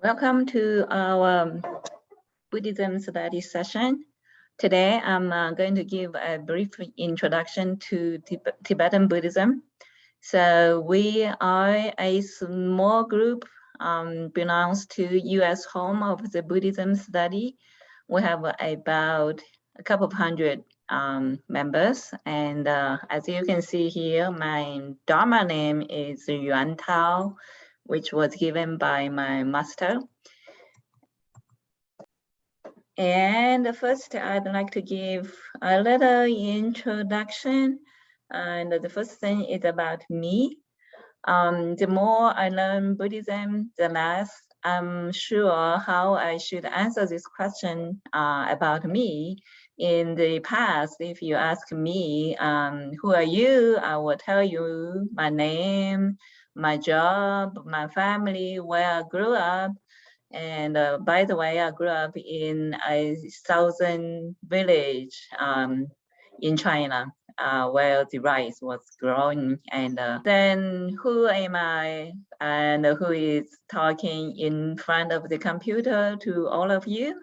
Welcome to our Buddhism study session. Today, I'm going to give a brief introduction to Tibetan Buddhism. So we are a small group belongs to U.S. home of the Buddhism study. We have about a couple of hundred members. And as you can see here, my Dharma name is Yuan Tao, which was given by my master. And first, I'd like to give a little introduction. And the first thing is about me. The more I learn Buddhism, the less I'm sure how I should answer this question about me. In the past, if you ask me, who are you? I will tell you my name, my job, my family, where I grew up. And by the way, I grew up in a southern village in China, where the rice was growing. And then who am I? And who is talking in front of the computer to all of you?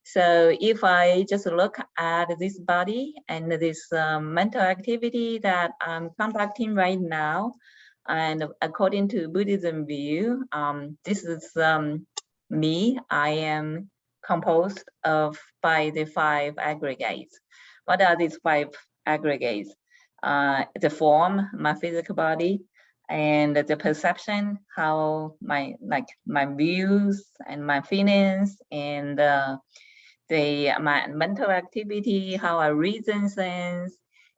So if I just look at this body and this mental activity that I'm conducting right now, and according to Buddhism view, this is me. I am composed of by the 5 aggregates. What are these 5 aggregates? The form, my physical body, and the perception, how my views and my feelings, and my mental activity, how I reason things,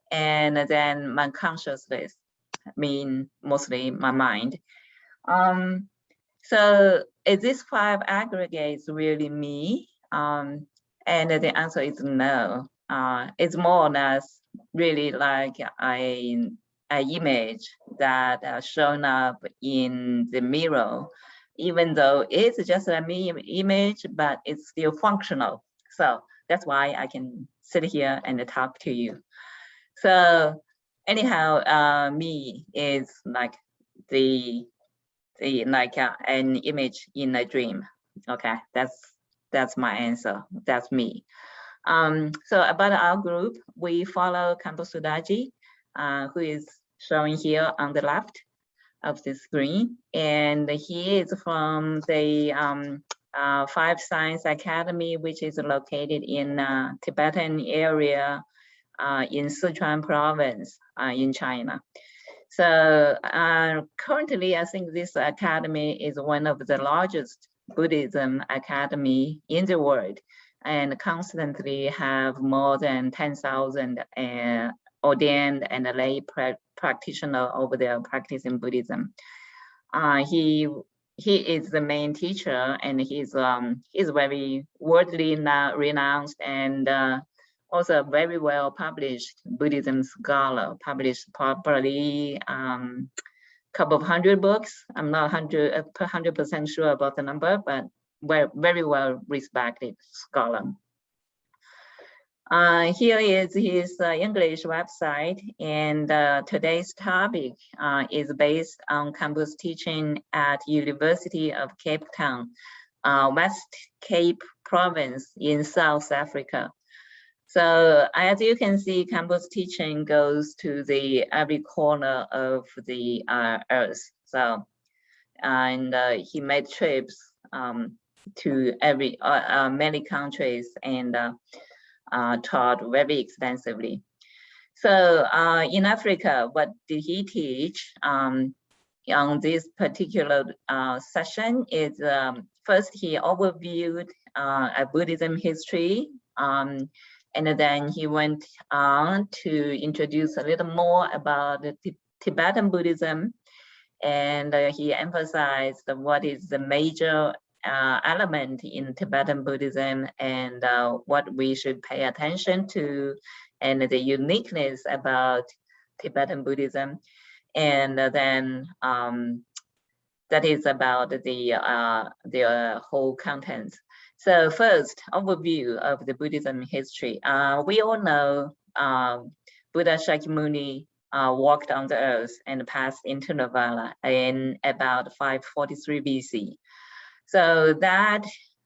and then my consciousness. Mean mostly my mind. So is this 5 aggregates really me? And the answer is no. It's more or less really like an image that shown up in the mirror, even though it's just a image, but it's still functional. So that's why I can sit here and talk to you. So anyhow, me is like an image in a dream. Okay, that's my answer. That's me. So about our group, we follow Khenpo Sodargye, who is showing here on the left of the screen, and he is from the Five Science Academy, which is located in Tibetan area. In Sichuan province in China. So currently, I think this academy is one of the largest Buddhism academy in the world, and constantly have more than 10,000 ordained and lay practitioner over there practicing Buddhism. He is the main teacher, and he's very worldly renowned and also very well published Buddhism scholar, published probably couple of hundred books. I'm not 100% sure about the number, but very well respected scholar. Here is his English website, and today's topic is based on Khenpo's teaching at University of Cape Town, West Cape Province in South Africa. So as you can see, Khenpo's teaching goes to every corner of the earth. So, and he made trips to many countries and taught very extensively. So in Africa, what did he teach on this particular session is first he overviewed a Buddhism history. And then he went on to introduce a little more about the Tibetan Buddhism. And he emphasized what is the major element in Tibetan Buddhism and what we should pay attention to, and the uniqueness about Tibetan Buddhism. And then that is about the whole contents. So first, overview of the Buddhism history. We all know Buddha Shakyamuni walked on the earth and passed into Nirvana in about 543 BC. So that,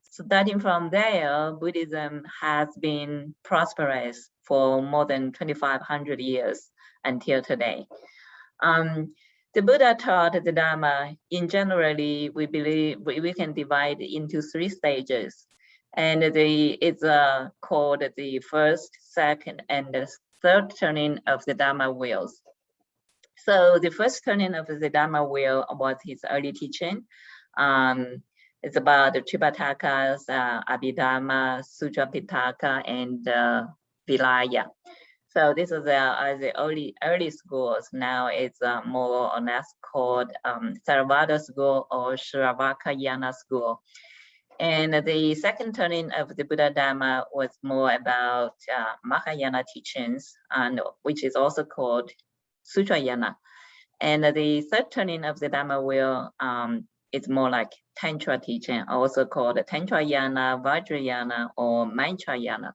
starting from there, Buddhism has been prosperous for more than 2,500 years until today. The Buddha taught the Dharma, in generally, we believe we can divide into 3 stages. And it's called the first, second, and the third turning of the Dharma wheels. So the first turning of the Dharma wheel was his early teaching. It's about the Tripitakas, Abhidharma, Sutra Pitaka, and Vilaya. So this is the early schools. Now it's more or less called Theravada school or Shravakayana school. And the second turning of the Buddha Dharma was more about Mahayana teachings, and which is also called Sutrayana. And the third turning of the Dharma wheel is more like Tantra teaching, also called Tantrayana, Vajrayana, or Mantrayana.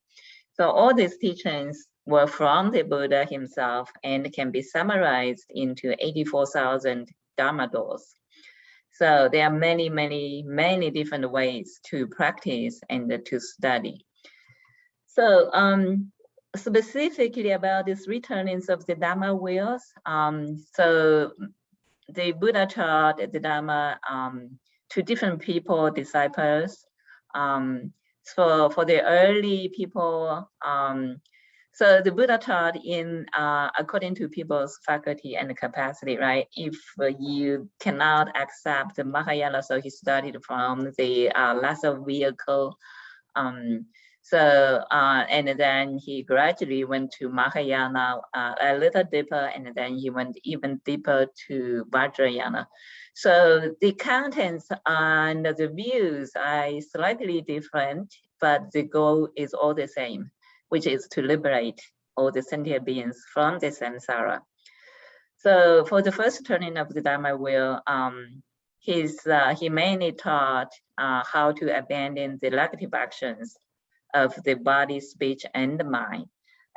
So all these teachings were from the Buddha himself and can be summarized into 84,000 Dharma doors. So there are many, many, many different ways to practice and to study. So specifically about these returnings of the Dharma wheels, so the Buddha taught the Dharma to different people, disciples. So for the early people, so the Buddha taught in according to people's faculty and capacity, right? If you cannot accept the Mahayana, so he started from the lesser vehicle. And then he gradually went to Mahayana a little deeper, and then he went even deeper to Vajrayana. So the contents and the views are slightly different, but the goal is all the same, which is to liberate all the sentient beings from the samsara. So for the first turning of the Dharma wheel, he mainly taught how to abandon the negative actions of the body, speech, and the mind.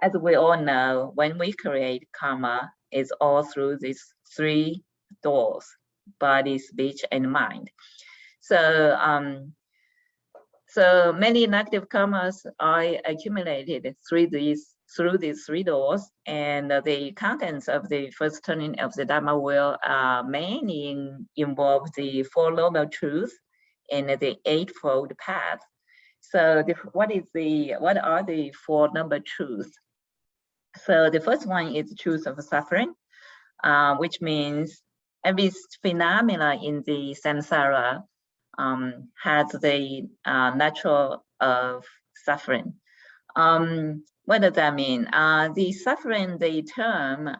As we all know, when we create karma, it's all through these 3 doors: body, speech, and mind. So, so many negative karmas are accumulated through these 3 doors, and the contents of the first turning of the Dharma wheel mainly involve the 4 noble truths and the 8-fold path. So what are the 4 noble truths? So the first one is the truth of suffering, which means every phenomena in the samsara has the natural of suffering. What does that mean? The suffering, the term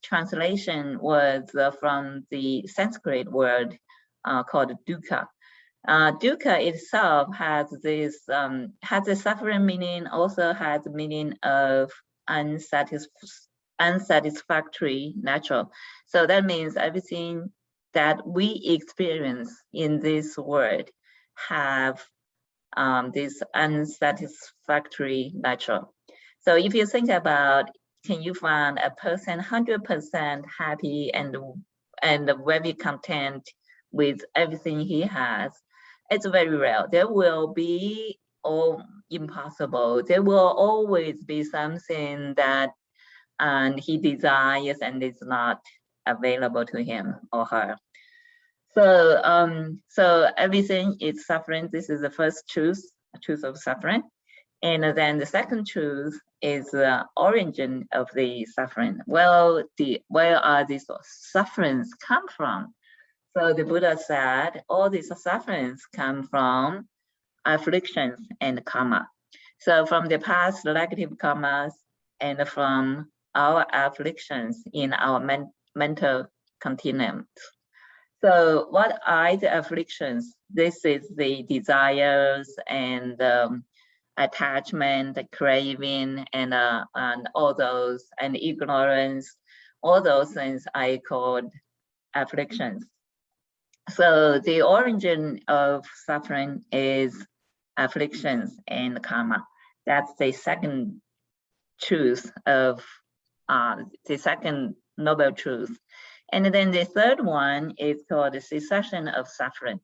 translation was from the Sanskrit word called dukkha. Dukkha itself has this has a suffering meaning, also has the meaning of unsatisfactory natural. So that means everything that we experience in this world have this unsatisfactory natural. So if you think about, can you find a person 100% happy and very content with everything he has? It's very rare. There will be, or impossible, there will always be something that he desires and is not available to him or her. So, so everything is suffering. This is the first truth of suffering. And then the second truth is the origin of the suffering. Well, where are these sufferings come from? So the Buddha said, all these sufferings come from afflictions and karma. So from the past negative karmas and from our afflictions in our mental continuum. So what are the afflictions? This is the desires and attachment, the craving, and all those, and ignorance. All those things I called afflictions. So the origin of suffering is afflictions and karma. That's the second truth of the second noble truth. And then the third one is called the cessation of suffering.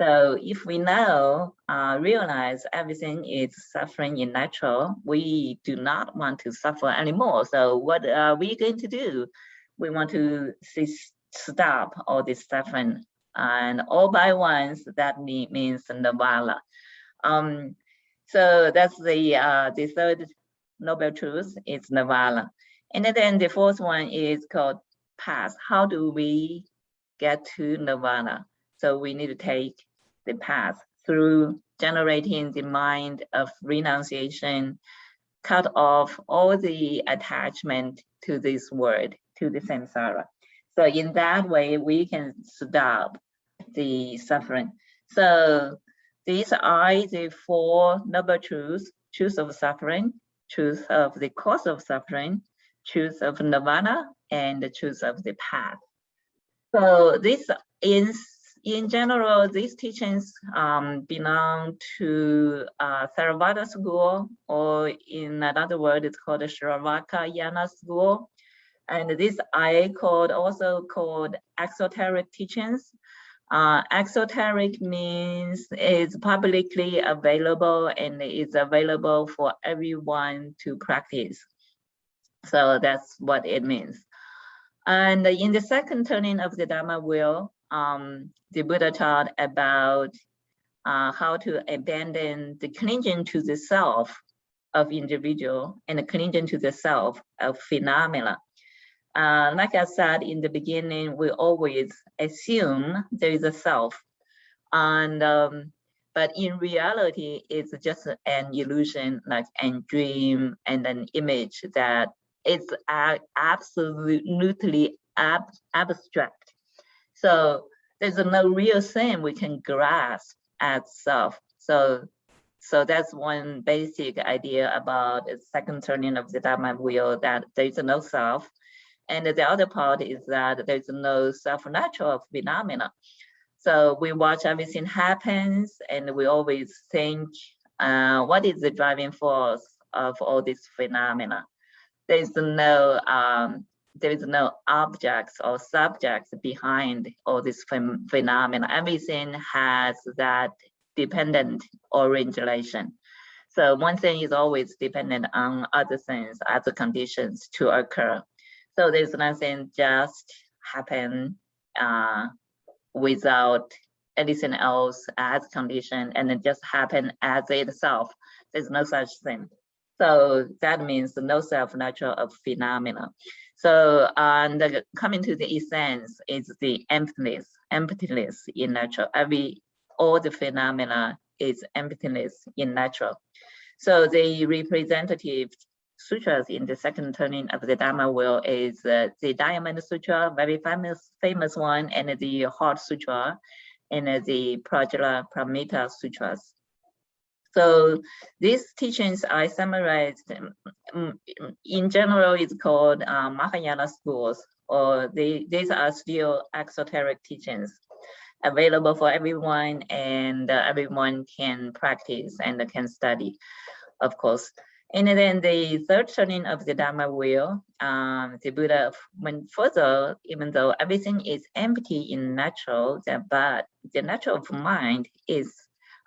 So if we now realize everything is suffering in natural, we do not want to suffer anymore. So what are we going to do? We want to stop all this suffering, and all by once that means nirvana. So that's the third noble truth is nirvana. And then the fourth one is called path. How do we get to nirvana? So we need to take the path through generating the mind of renunciation, cut off all the attachment to this world, to the samsara. So in that way, we can stop the suffering. So these are the four noble truths: truth of suffering, truth of the cause of suffering, truth of nirvana, and the truth of the path. So this in general, these teachings belong to Theravada school, or in another word, it's called the Shravakayana school. And this also called exoteric teachings. Exoteric means it's publicly available and is available for everyone to practice. So that's what it means. And in the second turning of the Dharma wheel, the Buddha taught about how to abandon the clinging to the self of individual and the clinging to the self of phenomena. Like I said in the beginning, we always assume there is a self, and but in reality, it's just an illusion, like a dream and an image that is absolutely abstract. So there's no real thing we can grasp as self. So that's one basic idea about the second turning of the Dharma wheel, that there is no self. And the other part is that there's no self-natural phenomena. So we watch everything happens, and we always think, what is the driving force of all these phenomena? There is no objects or subjects behind all this phenomena. Everything has that dependent origination. So one thing is always dependent on other things, other conditions to occur. So there's nothing just happen without anything else as condition, and it just happen as itself. There's no such thing. So that means no self-natural of phenomena. So coming to the essence is the emptiness in nature. All the phenomena is emptiness in natural. So the representative sutras in the second turning of the Dharma wheel is the Diamond Sutra, very famous one, and the Heart Sutra, and the Prajnaparamita Sutras. So these teachings I summarized. In general, it's called Mahayana schools, or these are still exoteric teachings available for everyone, and everyone can practice and can study, of course. And then the third turning of the Dharma wheel, the Buddha went further, even though everything is empty in natural, but the natural of mind is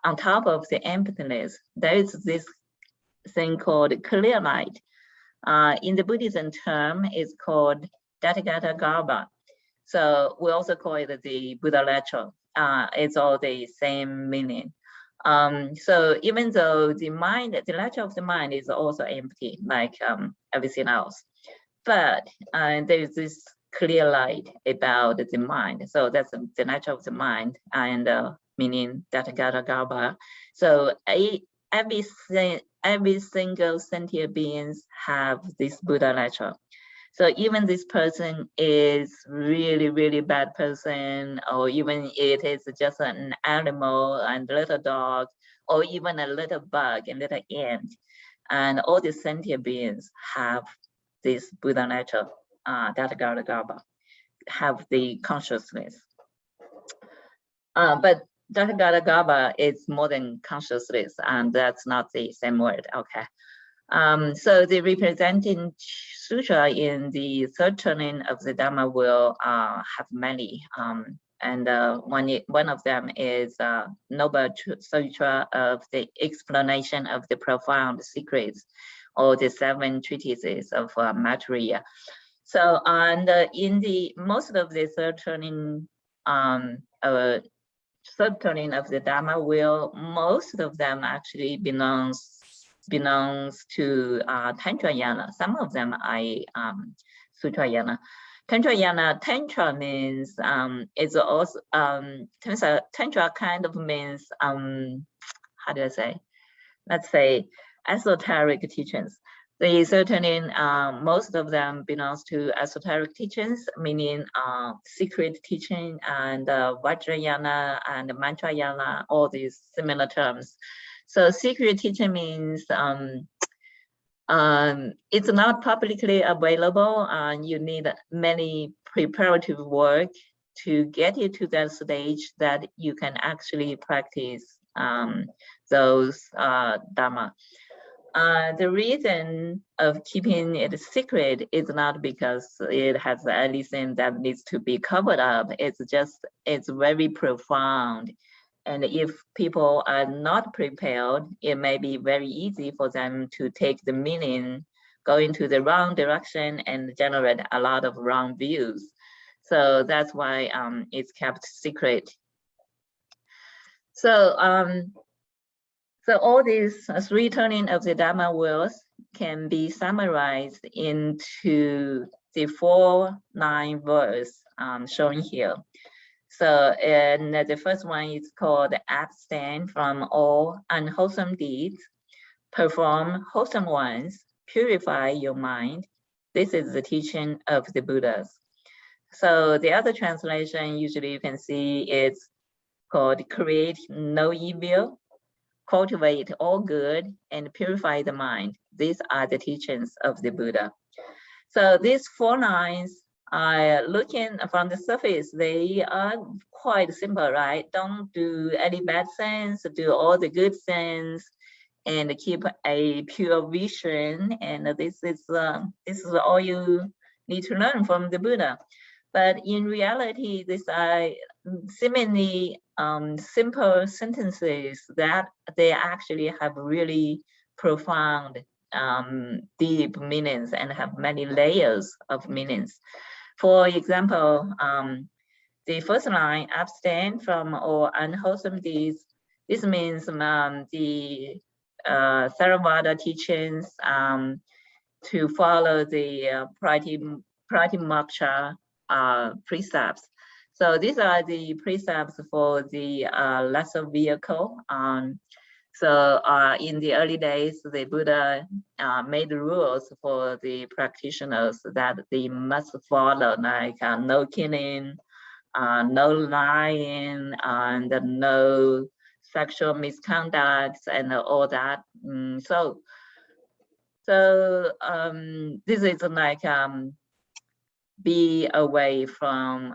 on top of the emptiness. There is this thing called clear light. In the Buddhism term, it's called Tathagata Garbha. So we also call it the Buddha lecture. It's all the same meaning. So even though the lecture of the mind is also empty, like everything else, but there's this clear light about the mind. So that's the nature of the mind, and meaning Tathagata Garbha. So every single sentient beings have this Buddha nature. So even this person is really, really bad person, or even it is just an animal and little dog, or even a little bug and little ant, and all the sentient beings have this Buddha nature, Tathagata Garbha, have the consciousness. But Tathagata Garbha is more than consciousness, and that's not the same word, okay? So the representing sutra in the third turning of the Dharma will have many. And one of them is Noble Sutra of the explanation of the profound secrets, or the 7 treatises of Maitreya. So, and in the most of the third turning of the Dharma will, most of them actually belongs to Tantrayana. Some of them are Sutrayana. Tantra means it's also Tantra kind of means how do I say? Let's say esoteric teachings. They certainly most of them belongs to esoteric teachings, meaning secret teaching and Vajrayana and Mantrayana, all these similar terms. So secret teaching means it's not publicly available, and you need many preparative work to get you to that stage that you can actually practice those Dharma. The reason of keeping it secret is not because it has anything that needs to be covered up. It's just, it's very profound. And if people are not prepared, it may be very easy for them to take the meaning, go into the wrong direction, and generate a lot of wrong views. So that's why it's kept secret. So, so all these 3 turning of the Dharma wheels can be summarized into the 4 9 verse shown here. So, and the first one is called abstain from all unwholesome deeds, perform wholesome ones, purify your mind. This is the teaching of the Buddhas. So the other translation usually you can see it's called create no evil, cultivate all good, and purify the mind. These are the teachings of the Buddha. So these 4 lines, looking from the surface, they are quite simple, right? Don't do any bad things, do all the good things, and keep a pure vision. And this is all you need to learn from the Buddha. But in reality, these are seemingly simple sentences that they actually have really profound deep meanings and have many layers of meanings. For example, the first line, abstain from all unwholesome deeds. This means the Theravada teachings to follow the Pratimoksha precepts. So these are the precepts for the lesser vehicle. So in the early days, the Buddha made rules for the practitioners that they must follow, like no killing, no lying, and no sexual misconduct, and all that. So this is like be away from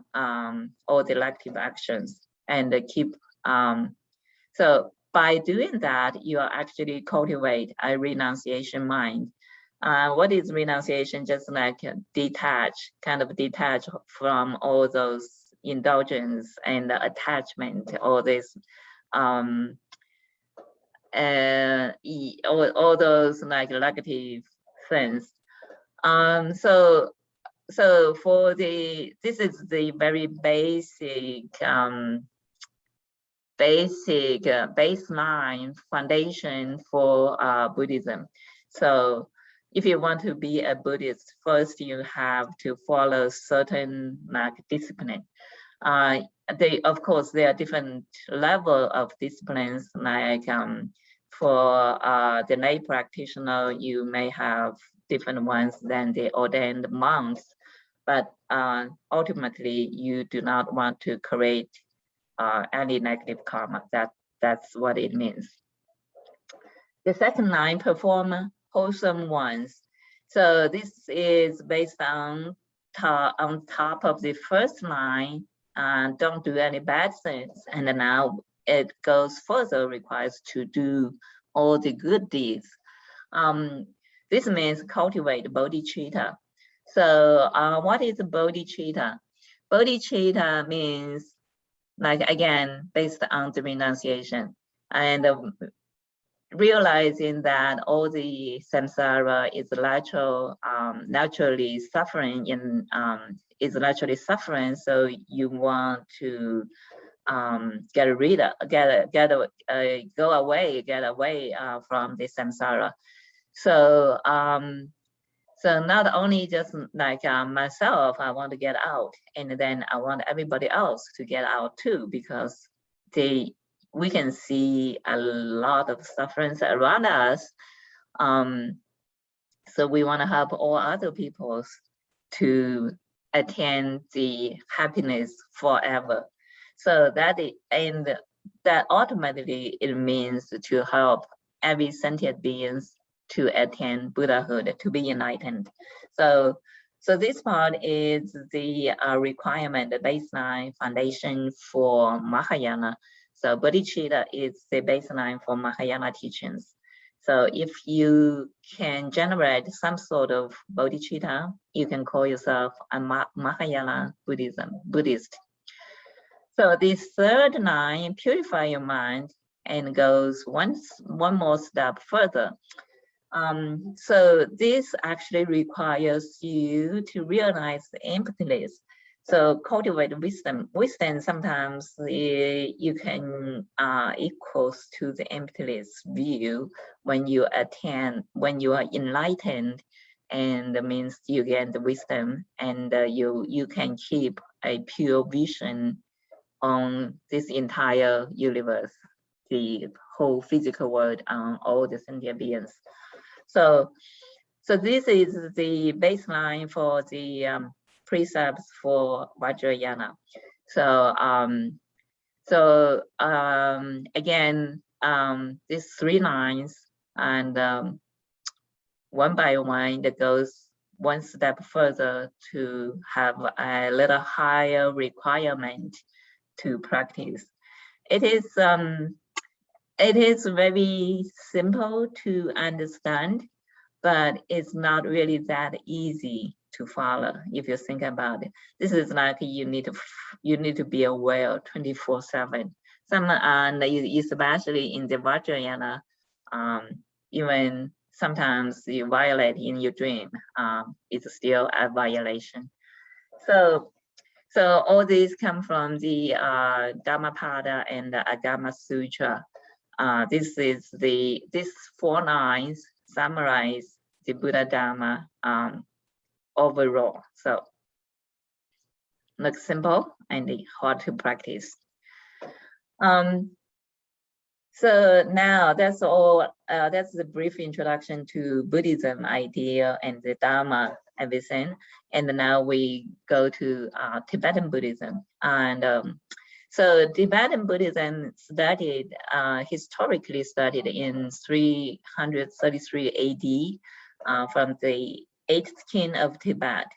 all delective actions and keep. So by doing that, you are actually cultivate a renunciation mind. What is renunciation? Just like detach from all those indulgence and attachment, all this, all those like negative things. So for this is the very basic baseline foundation for Buddhism. So if you want to be a Buddhist, first you have to follow certain like discipline. Of course, there are different level of disciplines. Like for the lay practitioner, you may have different ones than the ordained monks, but ultimately you do not want to create any negative karma. That's what it means. The second line, perform wholesome ones. So this is based on top of the first line. Don't do any bad things. And now it goes further, requires to do all the good deeds. This means cultivate bodhichitta. So what is bodhichitta? Bodhichitta means, like, again, based on the renunciation and realizing that all the samsara is naturally suffering so you want to get away from the samsara. So so not only just like myself, I want to get out, and then I want everybody else to get out too, because we can see a lot of sufferings around us. So we want to help all other people to attain the happiness forever. So that ultimately it means to help every sentient beings to attain Buddhahood, to be enlightened. So this part is the requirement, the baseline foundation for Mahayana. So bodhicitta is the baseline for Mahayana teachings. So if you can generate some sort of bodhicitta, you can call yourself a Mahayana Buddhist. So this third line, purify your mind, and goes one more step further. So this actually requires you to realize the emptiness. So cultivate wisdom. Wisdom sometimes you can equals to the emptiness view when you are enlightened, and that means you get the wisdom, and you can keep a pure vision on this entire universe, the whole physical world, on all the sentient beings. So this is the baseline for the precepts for Vajrayana. So again, these 3 lines, and one by one that goes one step further to have a little higher requirement to practice. It is very simple to understand, but it's not really that easy to follow if you think about it. This is like you need to be aware 24/7. And especially in the Vajrayana, even sometimes you violate in your dream, it's still a violation. So all these come from the Dhammapada and the Agama Sutra. These 4 lines summarize the Buddha Dharma overall. So looks simple and hard to practice. So now that's all. That's the brief introduction to Buddhism idea and the Dharma, everything. And now we go to Tibetan Buddhism. And so Tibetan Buddhism historically started in 333 AD from the 8th king of Tibet,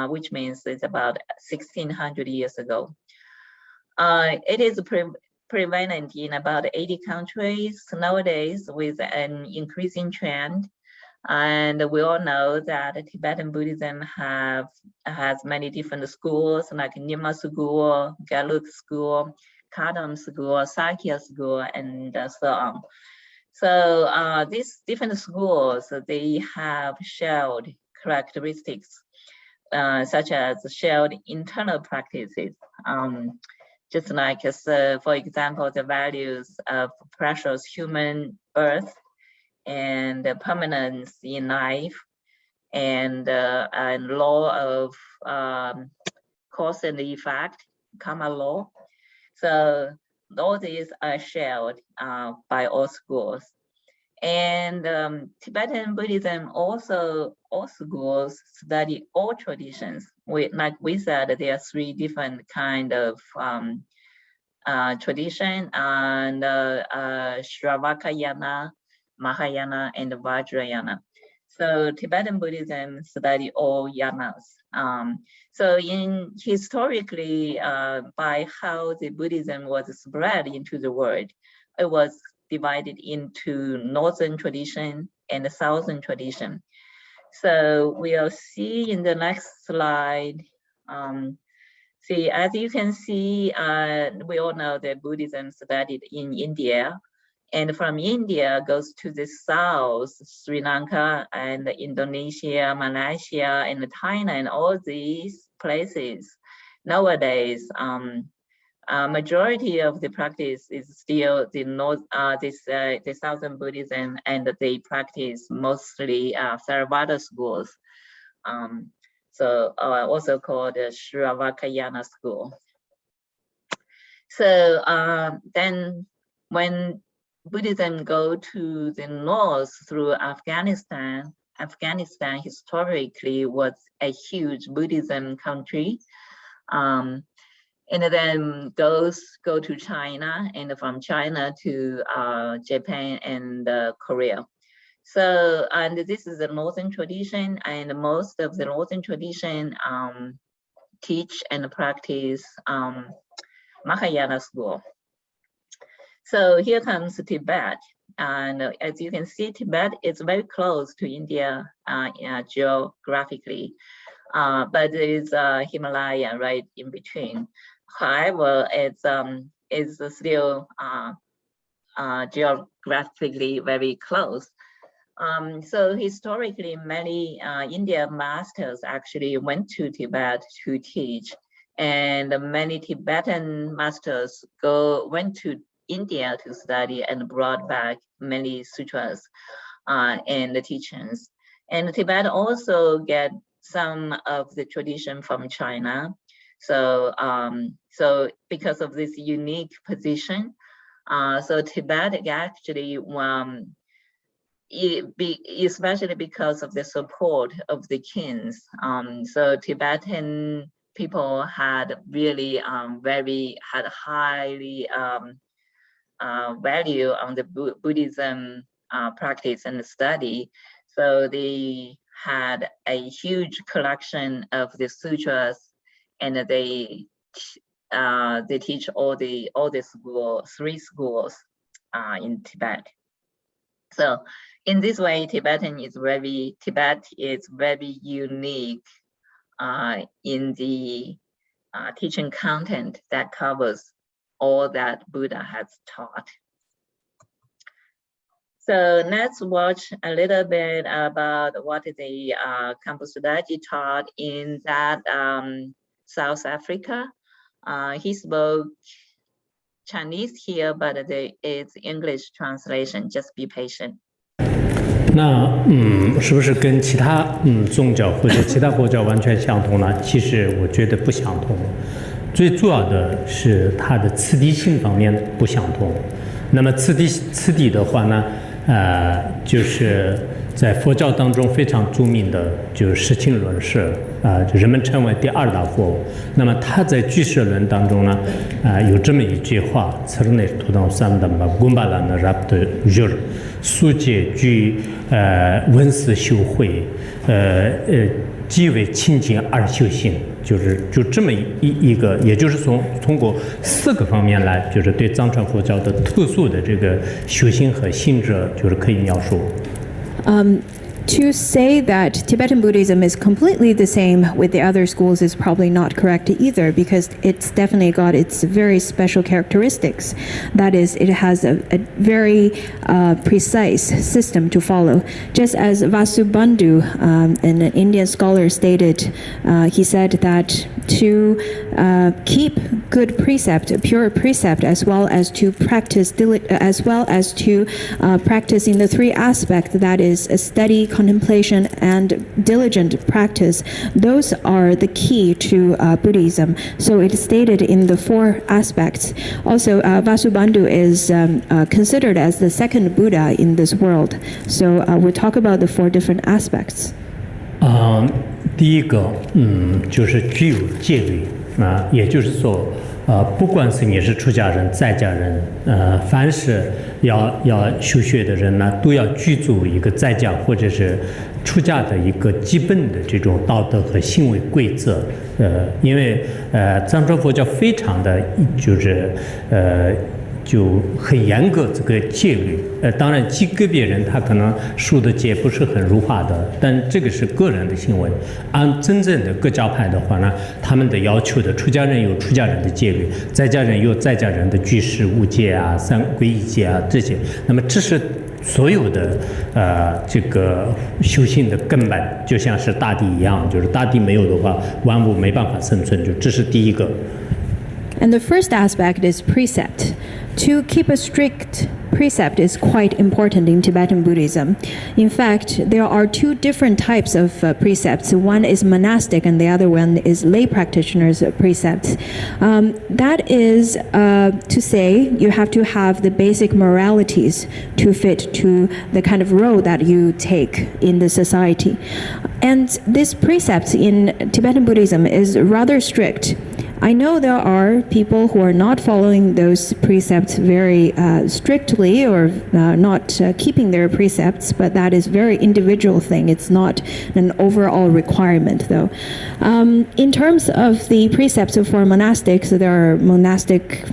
which means it's about 1600 years ago. It is prevalent in about 80 countries nowadays, with an increasing trend. And we all know that Tibetan Buddhism has many different schools, like Nyingma school, Gelug school, Kadam school, Sakya school, and so on. So these different schools, they have shared characteristics, such as shared internal practices. Just like, for example, the values of precious human birth and permanence in life, and law of cause and effect, karma law. So all these are shared by all schools. And Tibetan Buddhism also, all schools study all traditions. Like we said, there are 3 different kind of tradition, and Shravakayana, Mahayana, and Vajrayana. So Tibetan Buddhism study all yanas. So historically, by how the Buddhism was spread into the world, it was divided into northern tradition and the southern tradition. So we'll see in the next slide. See, as you can see, we all know that Buddhism started in India, and from India goes to the south, Sri Lanka and Indonesia, Malaysia, and Thailand, and all these places. Nowadays, majority of the practice is still the the Southern Buddhism, and they practice mostly Theravada schools. So also called the Shravakayana school. So then when Buddhism go to the north through Afghanistan, Afghanistan historically was a huge Buddhism country. And then go to China, and from China to Japan and Korea. So, and this is the northern tradition, and most of the northern tradition teach and practice Mahayana school. So here comes Tibet, and as you can see, Tibet is very close to India geographically, but there is Himalaya right in between. However, it's still geographically very close. So historically, many Indian masters actually went to Tibet to teach, and many Tibetan masters went to India to study and brought back many sutras and the teachings. And Tibet also get some of the tradition from China. So, so because of this unique position, so Tibet actually, especially because of the support of the kings. So Tibetan people had really had highly value on the Buddhism practice and study. So they had a huge collection of the sutras, and they teach all the three schools in Tibet. So in this way, Tibet is very unique in the teaching content that covers all that Buddha has taught. So let's watch a little bit about what the Khenpo Sodargye taught in that South Africa. He spoke Chinese here, but there is English translation. Just be patient. 那是不是跟其他宗教或者其他国家完全相同呢？其实我觉得不相同。最主要的是它的次第性方面不相同。那么次第的话呢，就是在佛教当中非常著名的就是实情论是人们称为第二大佛。那么他在俱舍论当中呢，有这么一句话：此内图当三的嘛，贡巴拉那拉的日，速界具文思修慧，即为清净而修行。就这么一个，也就是通过4个方面来，就是对藏传佛教的特殊的这个修行和性质，就是可以描述。To say that Tibetan Buddhism is completely the same with the other schools is probably not correct either, because it's definitely got its very special characteristics. That is, it has a very precise system to follow. Just as Vasubandhu, an Indian scholar, stated, he said that to keep good precept, pure precept, as well as to practice practice in the 3 aspects, that is a steady contemplation and diligent practice, those are the key to Buddhism. So it is stated in the 4 aspects. Also, Vasubandhu is considered as the second Buddha in this world. So we'll talk about the 4 different aspects. 第一个，就是具有戒律也就是说，不管是你是出家人、在家人，凡是要修学的人呢，都要具足一个在家或者是出家的一个基本的这种道德和行为规则。因为藏传佛教非常的就是就很严格这个戒律。当然极个别人他可能守的戒不是很如法的，但这个是个人的行为。按真正的各教派的话呢，他们的要求的出家人有出家人的戒律，在家人有在家人的居士五戒啊、三皈依戒啊这些。那么这是所有的这个修行的根本，就像是大地一样，就是大地没有的话，万物没办法生存，就这是第一个。And the first aspect is precept. To keep a strict precept is quite important in Tibetan Buddhism. In fact, there are two different types of precepts. One is monastic and the other one is lay practitioners' precepts. That is to say you have to have the basic moralities to fit to the kind of role that you take in the society. And this precept in Tibetan Buddhism is rather strict. I know there are people who are not following those precepts very strictly or not keeping their precepts, but that is very individual thing. It's not an overall requirement, though. In terms of the precepts for monastics, there are monastic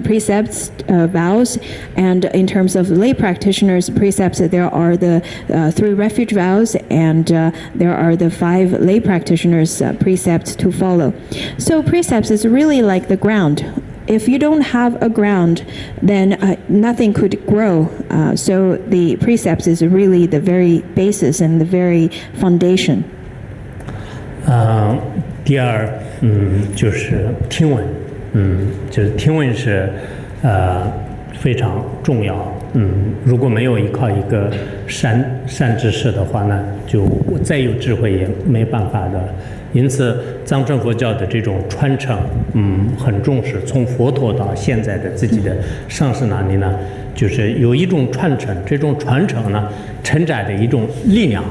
precepts, vows, and in terms of lay practitioners' precepts, there are the 3 refuge vows, and there are the 5 lay practitioners' precepts to follow. So precepts is really like the ground. If you don't have a ground, then nothing could grow. So the precepts is really the very basis and the very foundation. 第二，就是听闻，就是听闻是非常重要。如果没有依靠一个善知识的话呢，就再有智慧也没办法的。因此，藏传佛教的这种传承，很重视。从佛陀到现在的自己的上师那里呢，就是有一种传承，这种传承呢，承载的一种力量。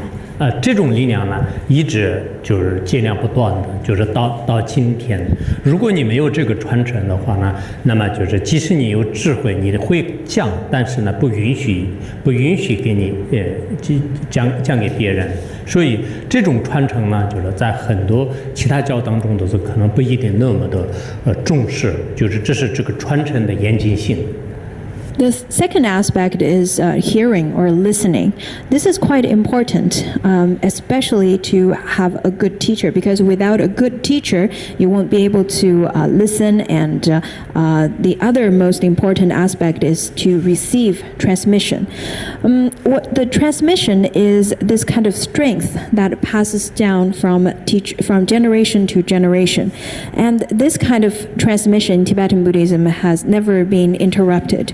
这种力量呢，一直就是接量不断的，就是到今天。如果你没有这个传承的话呢，那么就是即使你有智慧，你会讲，但是呢，不允许给你讲给别人。所以这种传承呢，就是在很多其他教当中都是可能不一定那么的重视，就是这是这个传承的严谨性。The second aspect is hearing or listening. This is quite important, especially to have a good teacher, because without a good teacher, you won't be able to listen. And the other most important aspect is to receive transmission. What the transmission is this kind of strength that passes down from generation to generation. And this kind of transmission in Tibetan Buddhism has never been interrupted.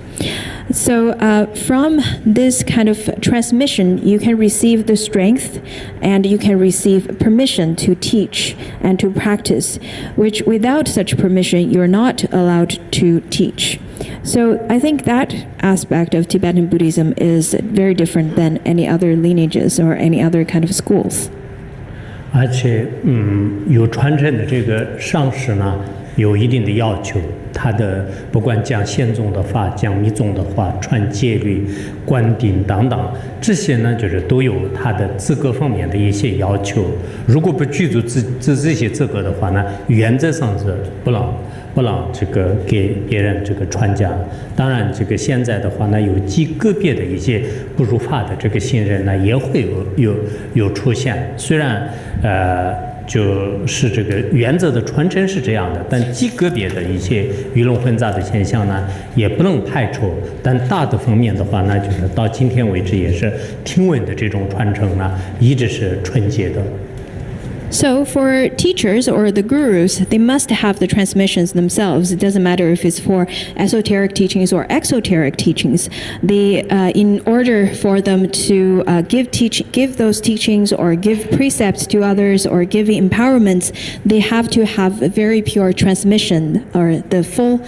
So from this kind of transmission, you can receive the strength and you can receive permission to teach and to practice, which without such permission, you're not allowed to teach. So I think that aspect of Tibetan Buddhism is very different than any other lineages or any other kind of schools. 而且，有传承的这个上师呢，有一定的要求。他的不管讲宪宗的法、讲密宗的话、传戒律、灌顶等等，这些呢，就是都有他的资格方面的一些要求。如果不具足这些资格的话呢，原则上是不让这个给别人这个传讲。当然，这个现在的话呢，有极个别的一些不如法的这个新人呢，也会有出现。虽然就是这个原则的传承是这样的，但极个别的一些鱼龙混杂的现象呢，也不能排除。但大的方面的话呢，就是到今天为止也是听闻的这种传承呢，一直是纯洁的。So for teachers or the gurus, they must have the transmissions themselves. It doesn't matter if it's for esoteric teachings or exoteric teachings. In order for them to give those teachings or give precepts to others or give empowerments, they have to have a very pure transmission or the full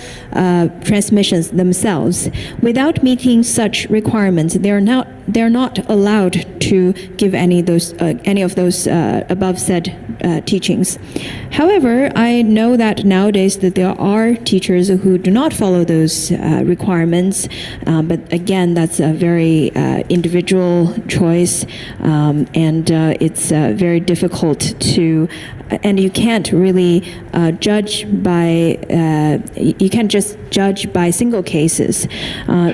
transmissions themselves. Without meeting such requirements, they're not allowed to give any of those above said read teachings. However, I know that nowadays that there are teachers who do not follow those requirements, but again, that's a very individual choice, and it's very difficult to, and you can't really judge by, you can't just judge by single cases.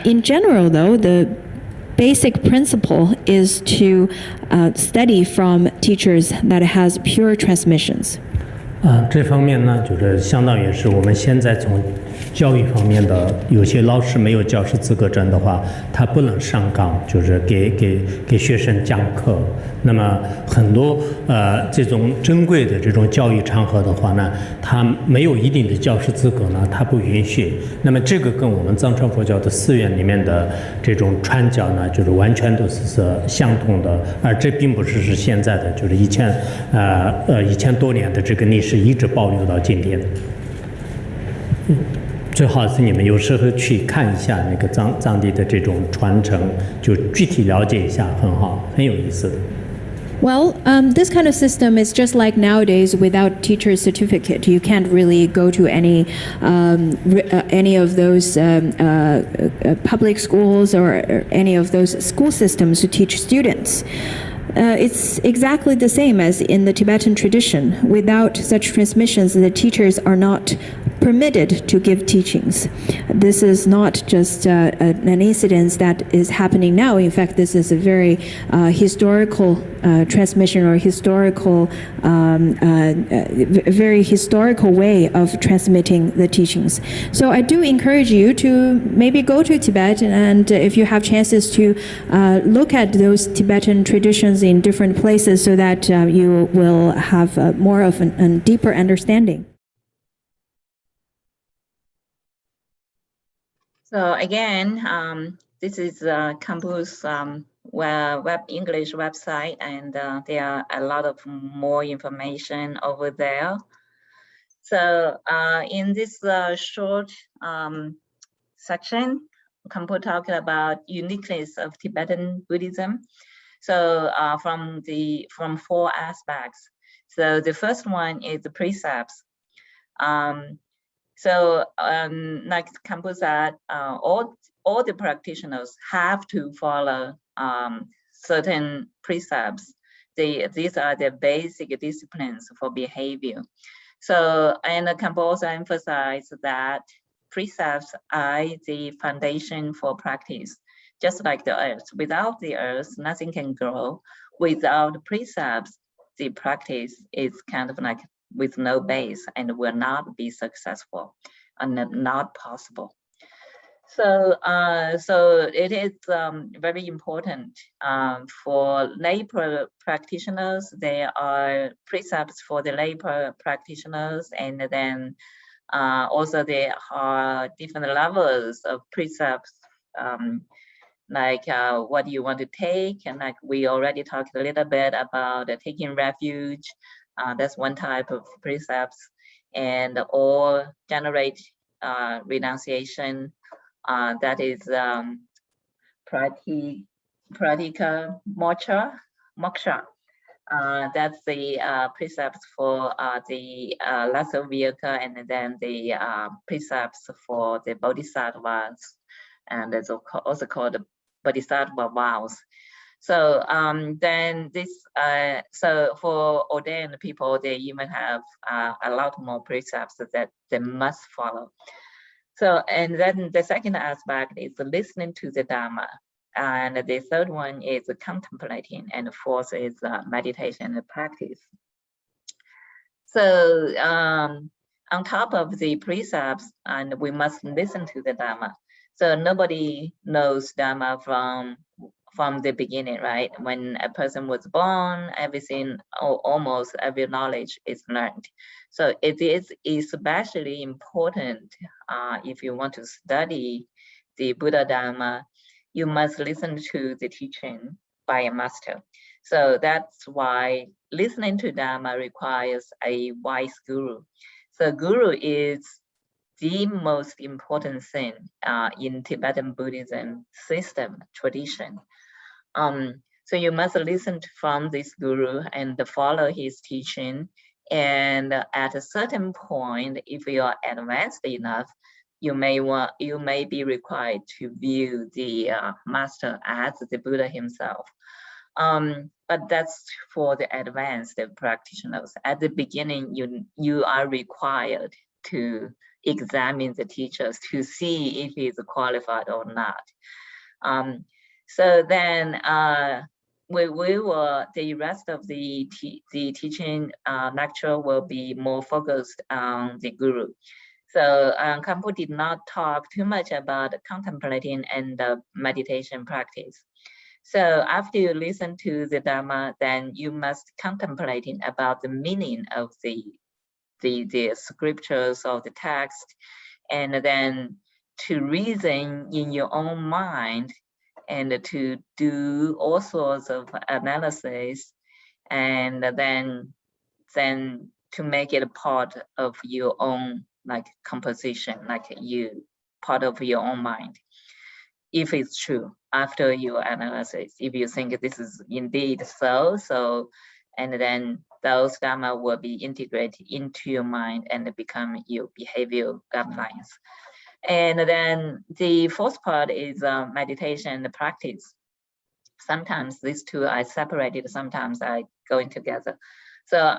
In general, though, the basic principle is to study from teachers that has pure transmissions. 这方面呢，就是相当于是我们现在从教育方面的，有些老师没有教师资格证的话，他不能上岗，就是给学生讲课。那么很多这种珍贵的这种教育场合的话呢，他没有一定的教师资格呢，他不允许。那么这个跟我们藏传佛教的寺院里面的这种传教呢，就是完全都是相同的，而这并不是现在的，就是1000多年的这个历史一直保留到今天。最好是你们有时候去看一下那个藏地的这种传承，就具体了解一下，很好，很有意思的。Well, this kind of system is just like nowadays without teacher certificate. You can't really go to any of those public schools or any of those school systems to teach students. It's exactly the same as in the Tibetan tradition. Without such transmissions, the teachers are not permitted to give teachings. This is not just an incident that is happening now. In fact, this is a very historical transmission or historical, very historical way of transmitting the teachings. So I do encourage you to maybe go to Tibet, and if you have chances to look at those Tibetan traditions in different places so that you will have more of a deeper understanding. So again, this is Khenpo's web English website, and there are a lot of more information over there. So in this short section, Khenpo talked about uniqueness of Tibetan Buddhism. So from 4 aspects. So the first one is the precepts. Like Khenpo said, all the practitioners have to follow certain precepts. These are the basic disciplines for behavior. So, and Khenpo also emphasized that precepts are the foundation for practice. Just like the earth, without the earth, nothing can grow. Without precepts, the practice is kind of like with no base and will not be successful and not possible. So, so it is very important for lay practitioners. There are precepts for the lay practitioners, and then also there are different levels of precepts. Like what you want to take, and like we already talked a little bit about taking refuge. That's one type of precepts, and or generate renunciation. That is pratika moksha. That's the precepts for the lesser vehicle, and then the precepts for the bodhisattvas, and it's also called the bodhisattva vows. So then this, so for ordained people, they even have a lot more precepts that they must follow. So, and then the second aspect is listening to the Dharma. And the third one is contemplating, and the fourth is meditation and practice. So on top of the precepts, and we must listen to the Dharma. So nobody knows Dharma from the beginning, right? When a person was born, everything, almost every knowledge is learned. So it is especially important if you want to study the Buddha Dharma, you must listen to the teaching by a master. So that's why listening to Dharma requires a wise guru. So guru is the most important thing in Tibetan Buddhism system tradition. So you must listen from this guru and follow his teaching. And at a certain point, if you are advanced enough, you may be required to view the master as the Buddha himself. But that's for the advanced practitioners. At the beginning, you are required to examine the teachers to see if he's qualified or not. So then we will, the rest of the teaching lecture will be more focused on the guru. So Khenpo did not talk too much about contemplating and meditation practice. So after you listen to the Dharma, then you must contemplating about the meaning of the scriptures or the text, and then to reason in your own mind and to do all sorts of analysis, and then to make it a part of your own like composition, like you part of your own mind. If it's true after your analysis, if you think this is indeed so, and then those Dharma will be integrated into your mind and become your behavioral guidelines. And then the fourth part is meditation practice. Sometimes these two are separated, sometimes I go in together. So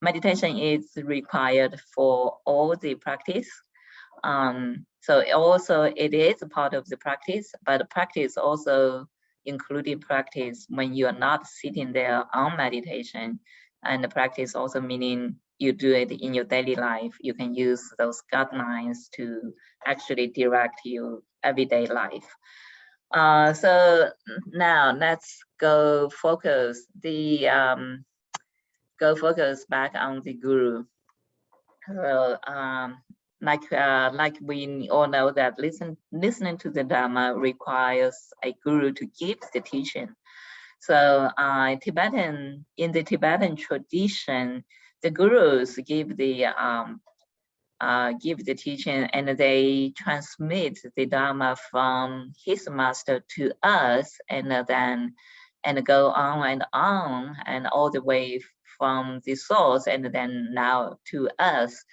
meditation is required for all the practice. So also it is a part of the practice, but practice also including practice when you are not sitting there on meditation, and the practice also meaning you do it in your daily life. You can use those guidelines to actually direct your everyday life. So now let's go focus back on the guru. So like we all know that listening to the Dharma requires a guru to give the teaching. So in the Tibetan tradition, the gurus give the teaching, and they transmit the Dharma from his master to us, and then go on and all the way from the source and then now to us.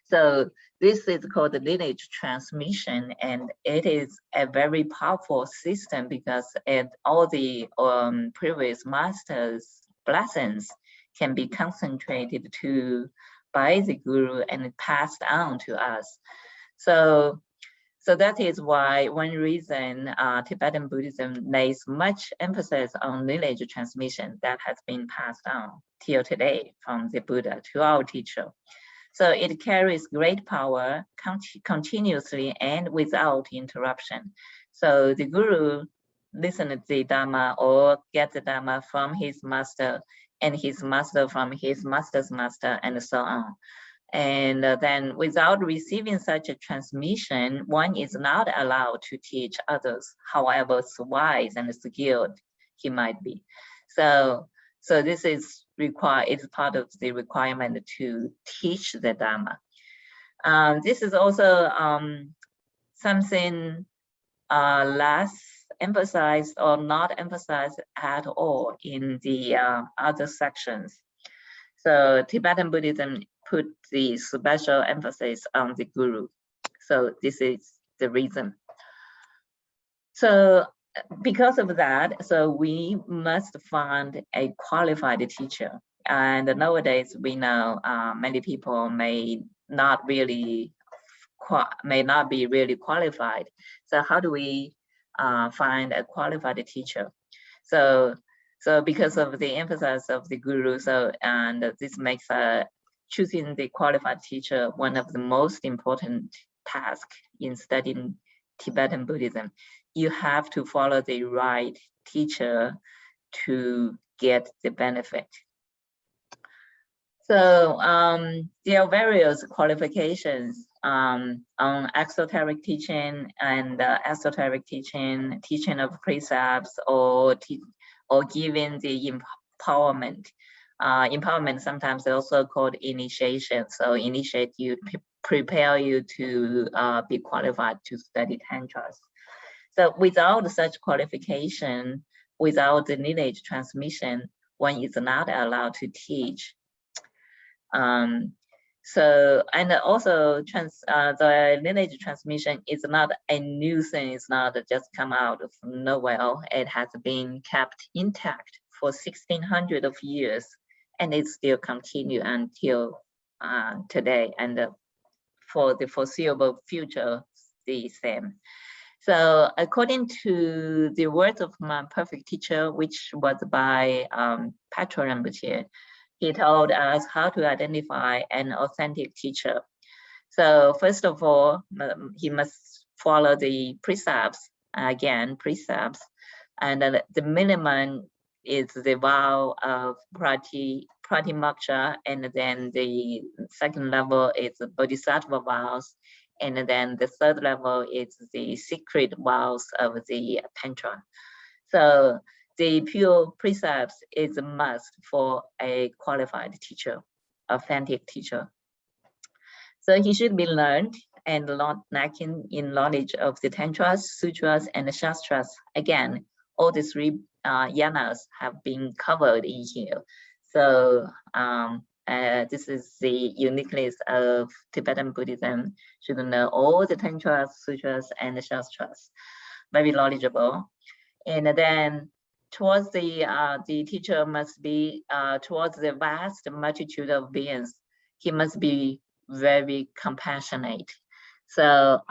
So this is called the lineage transmission, and it is a very powerful system because all the previous masters' blessings can be concentrated by the guru and passed on to us. So that is why one reason Tibetan Buddhism lays much emphasis on lineage transmission that has been passed on till today from the Buddha to our teacher. So it carries great power continuously and without interruption. So the guru listens to the Dharma or gets the Dharma from his master, and his master from his master's master, and so on. And then without receiving such a transmission, one is not allowed to teach others, however wise and skilled he might be. So this is it's part of the requirement to teach the Dharma. This is also something less emphasized or not emphasized at all in the other sections. So Tibetan Buddhism put the special emphasis on the guru. So this is the reason. So because of that, so we must find a qualified teacher. And nowadays we know many people may not be really qualified. So how do we find a qualified teacher? So because of the emphasis of the guru, and this makes choosing the qualified teacher one of the most important tasks in studying Tibetan Buddhism. You have to follow the right teacher to get the benefit. So there are various qualifications on exoteric teaching and esoteric teaching, teaching of precepts, or giving the empowerment. Empowerment sometimes also called initiation. So initiate you, prepare you to be qualified to study tantras. So without such qualification, without the lineage transmission, one is not allowed to teach. So, and also the lineage transmission is not a new thing. It's not just come out from nowhere. It has been kept intact for 1600 of years, and it still continue until today, and for the foreseeable future, the same. So according to the words of my perfect teacher, which was by Patrul Rinpoche, he told us how to identify an authentic teacher. So first of all, he must follow the precepts, precepts. And the minimum is the vow of prati-moksha, and then the second level is the bodhisattva vows, and then the third level is the secret vows of the tantra. So the pure precepts is a must for a qualified teacher, authentic teacher. So he should be learned and not lacking in knowledge of the tantras, sutras, and the shastras. Again, all the three yanas have been covered in here. So this is the uniqueness of Tibetan Buddhism. Should know all the tantras, sutras, and the shastras. Very knowledgeable. And then towards the teacher must be towards the vast multitude of beings. He must be very compassionate. So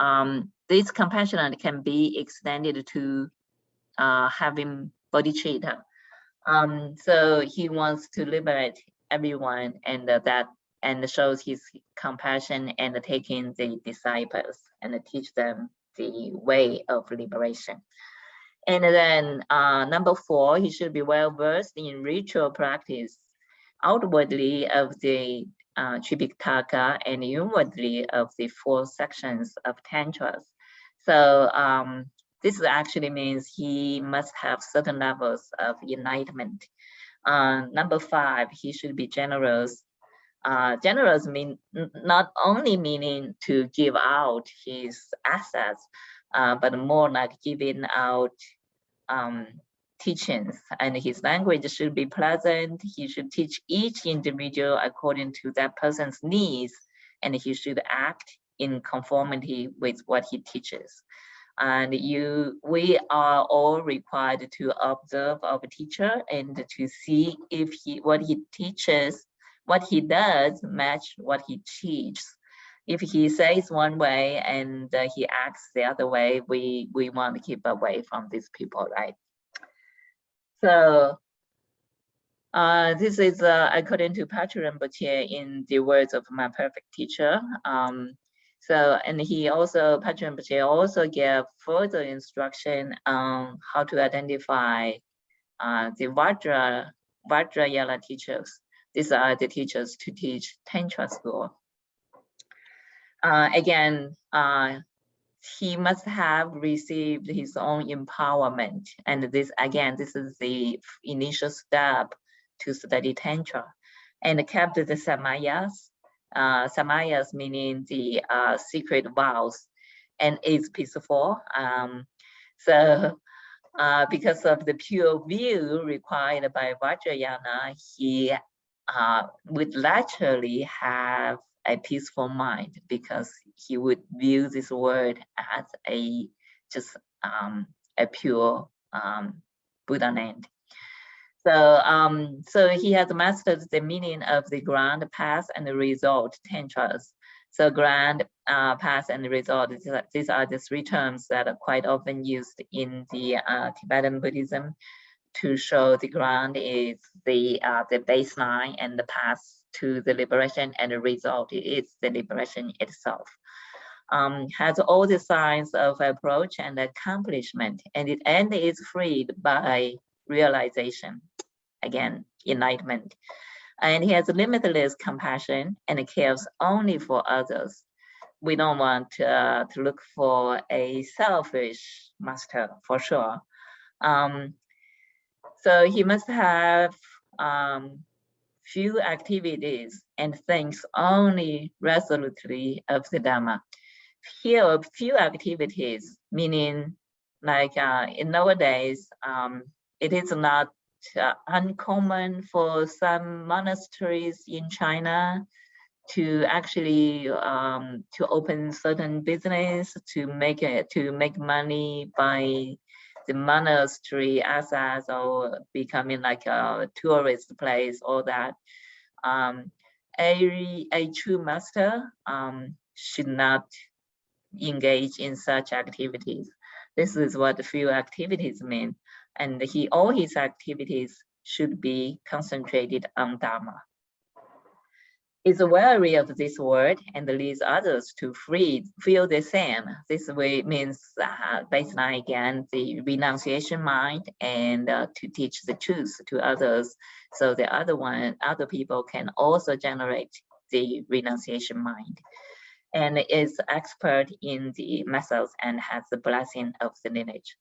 this compassion can be extended to having bodhichitta. So he wants to liberate everyone, and shows his compassion and taking the disciples and teach them the way of liberation. And then number 4, he should be well versed in ritual practice, outwardly of the Tripitaka and inwardly of the 4 sections of tantras. So this actually means he must have certain levels of enlightenment. Number 5, he should be generous. Generous mean not only meaning to give out his assets, but more like giving out teachings, and his language should be pleasant. He should teach each individual according to that person's needs, and he should act in conformity with what he teaches. And we are all required to observe our teacher and to see if what he teaches, what he does match what he teaches. If he says one way and he acts the other way, we want to keep away from these people, right? So this is according to Patrul Rinpoche in the words of my perfect teacher. And Patrul Rinpoche also gave further instruction on how to identify the Vajrayana teachers. These are the teachers to teach Tantra school. Again, he must have received his own empowerment. And this is the initial step to study Tantra. And kept the samayas. Samayas meaning the secret vows, and is peaceful. Because of the pure view required by Vajrayana, he would naturally have a peaceful mind, because he would view this word as a pure Buddha name. So he has mastered the meaning of the ground, path, and the result tantras. So ground, path, and result, these are the 3 terms that are quite often used in the Tibetan Buddhism to show the ground is the baseline, and the path to the liberation, and the result is the liberation itself. Has all the signs of approach and accomplishment, and it is freed by realization, again, enlightenment. And he has limitless compassion and cares only for others. We don't want to look for a selfish master, for sure. So he must have few activities and thinks only resolutely of the Dharma. Here, few activities, meaning like in nowadays, it is not uncommon for some monasteries in China to actually to open certain business to make money by the monastery assets or becoming like a tourist place, all that. A true master should not engage in such activities. This is what the few activities mean, and all his activities should be concentrated on Dharma. Is wary of this word and leads others to feel the same. This way means baseline again the renunciation mind and to teach the truth to others, so the other people can also generate the renunciation mind, and is expert in the methods and has the blessing of the lineage.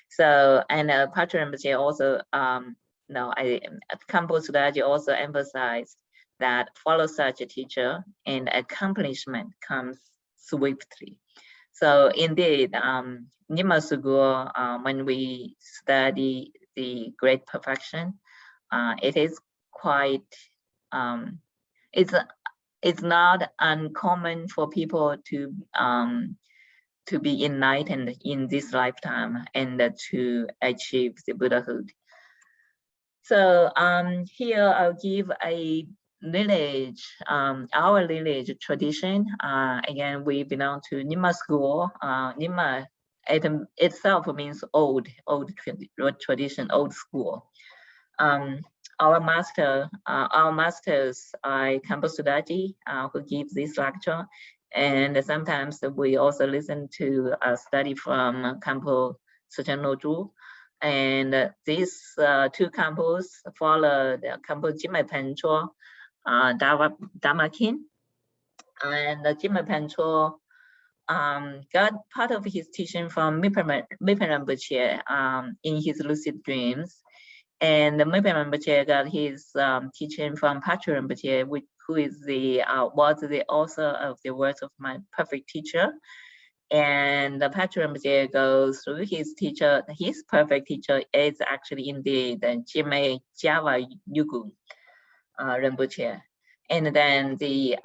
So, and Patrul Rinpoche also, Khenpo Sodargye also emphasized that follow such a teacher and accomplishment comes swiftly. So indeed, Nyingma Sugur, when we study the great perfection, it is quite, it's not uncommon for people to be enlightened in this lifetime and to achieve the Buddhahood. So here I'll give a lineage, our lineage tradition. Again, we belong to Nyingma school. Nyingma itself means old tradition, old school. Our masters are Khenpo Sodargye, who gives this lecture, and sometimes we also listen to a study from Khenpo Sodargye. And these two Khenpos follow the Khenpo Jime Dharma King, and Jime Pancho got part of his teaching from Mipham Rinpoche in his lucid dreams. And Mipham Rinpoche got his teaching from Patrul Rinpoche, who is was the author of the words of my perfect teacher. And the Patrul Rinpoche goes through his teacher. His perfect teacher is actually indeed the Jime Java Yugu Rinpoche. And then the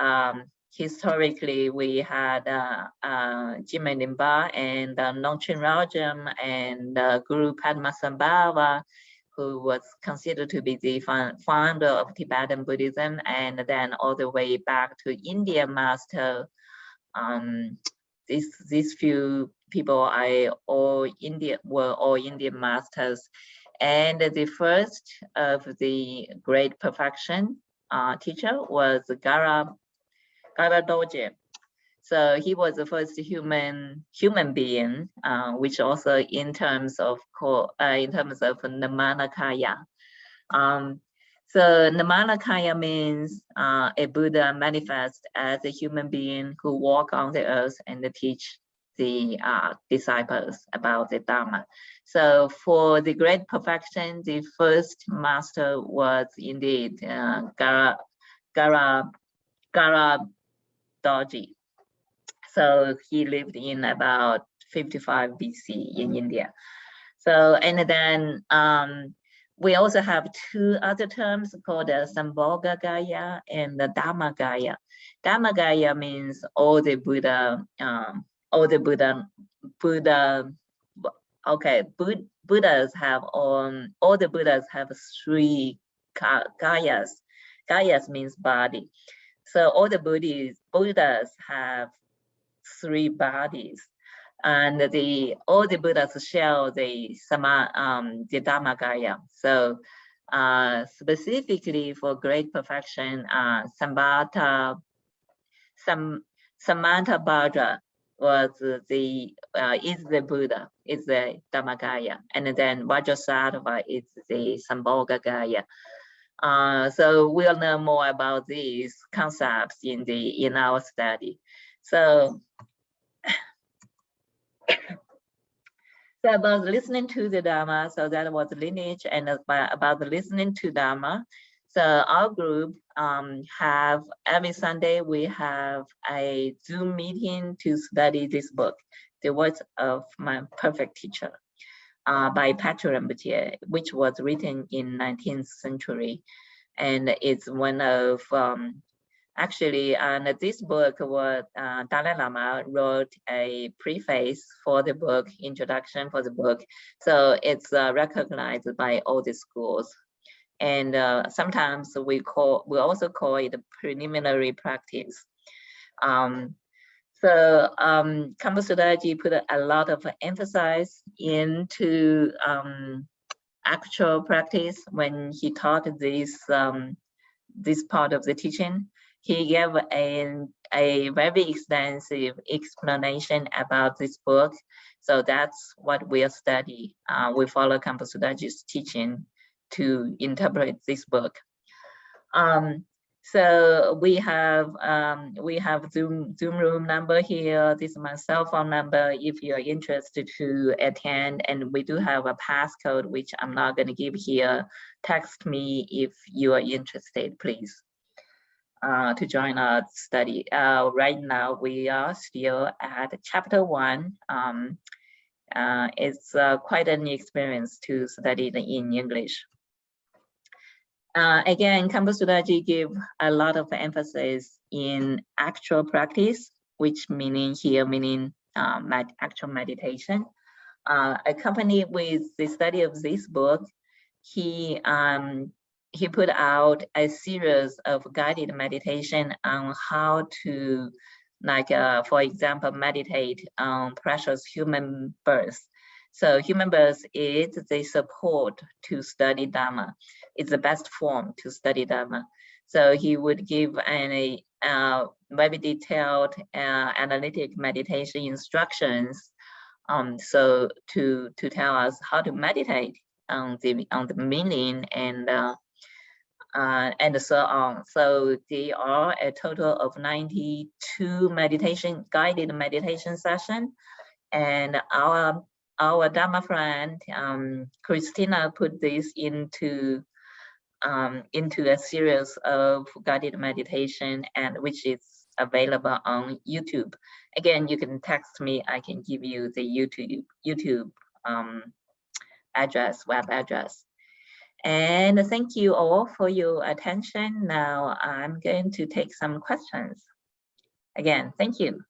historically we had Jime Nimba and Longchenpa and Guru Padmasambhava, who was considered to be the founder of Tibetan Buddhism, and then all the way back to Indian master. These few people were all Indian masters, and the first of the great perfection teacher was Gara Dorje. So he was the first human being, which also in terms of Nirmanakaya. So Nirmanakaya means a Buddha manifest as a human being who walk on the earth and teach the disciples about the Dharma. So for the great perfection, the first master was indeed Gara Dorje. So he lived in about 55 BC in India. So, and then we also have two other terms called Sambhogagaya and the Dhammagaya. Dhammagaya means all the Buddhas have all the Buddhas have three Gayas. Gayas means body. So all the Buddhas have three bodies, and all the Buddhas share the Dhammagaya. So specifically for great perfection, Samantha Bhadra is the Buddha, is the Dhammagaya, and then Vajrasattva is the Sambhogagaya. So we'll learn more about these concepts in our study. So about listening to the Dharma, so that was lineage, and about the listening to Dharma. So our group have every Sunday we have a Zoom meeting to study this book, The Words of My Perfect Teacher. by Patrul Rinpoche, which was written in 19th century. And it's one of, actually, and this book was, Dalai Lama wrote a preface for the book, introduction for the book. So it's recognized by all the schools. And sometimes we also call it a preliminary practice. So Khenpo Sodargye put a lot of emphasis into actual practice when he taught this part of the teaching. He gave a very extensive explanation about this book. So that's what we'll study. We follow Khenpo Sodargye's teaching to interpret this book. So we have Zoom room number here. This is my cell phone number if you're interested to attend, and we do have a passcode which I'm not going to give here. Text me if you are interested, please, to join our study. Right now we are still at chapter 1. It's quite an experience to study in English. Again, Khenpo Sodargye give a lot of emphasis in actual practice, which meaning actual meditation. Accompanied with the study of this book, he put out a series of guided meditation on how to, like, for example, meditate on precious human birth. So human birth is the support to study Dharma. It's the best form to study Dharma. So he would give a very detailed analytic meditation instructions. So to tell us how to meditate on the meaning and so on. So there are a total of 92 guided meditation session, and our Dharma friend Christina put this into a series of guided meditation, and which is available on YouTube. Again, you can text me. I can give you the YouTube address, web address. And thank you all for your attention. Now I'm going to take some questions. Again, thank you.